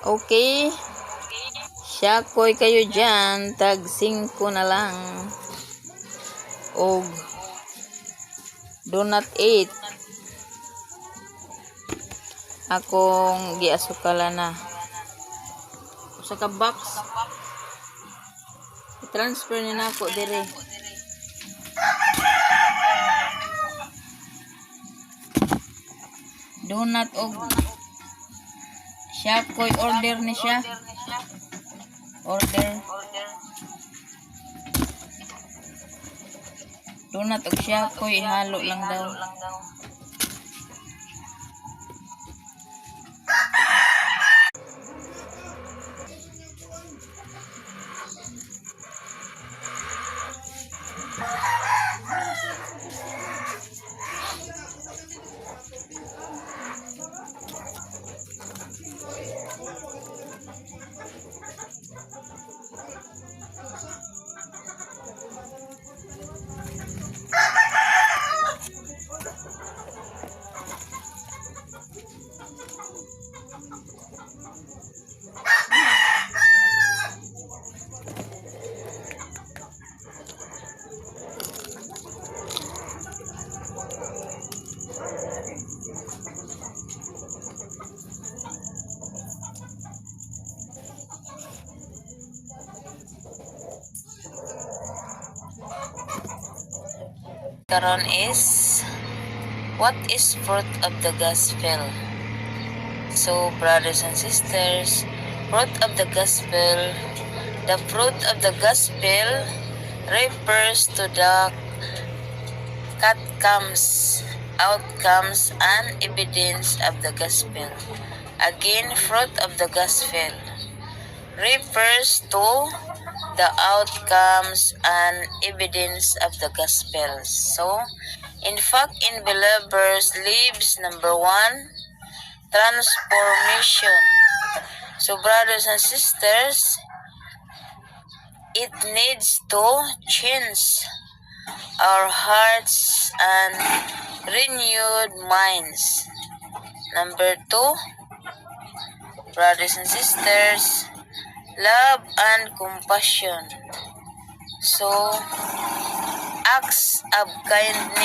Okay. Syakoy kayo dyan. Tag 5 na lang. Og do not eat. Akong giasukala na. Sa ka box. I-transfer niyo na ako dire. Donut og Syakoy order ni siya. Order. Donut og Syakoy ihalo lang daw. Karon is what is fruit of the gospel? So brothers and sisters, fruit of the gospel, the fruit of the gospel refers to the outcomes and evidence of the gospel. Again, fruit of the gospel refers to the outcomes and evidence of the gospel. So, in fact, in believers' lives, number 1, transformation. So, brothers and sisters, it needs to change our hearts and renewed minds. Number 2, brothers and sisters, love and compassion. So, acts of kindness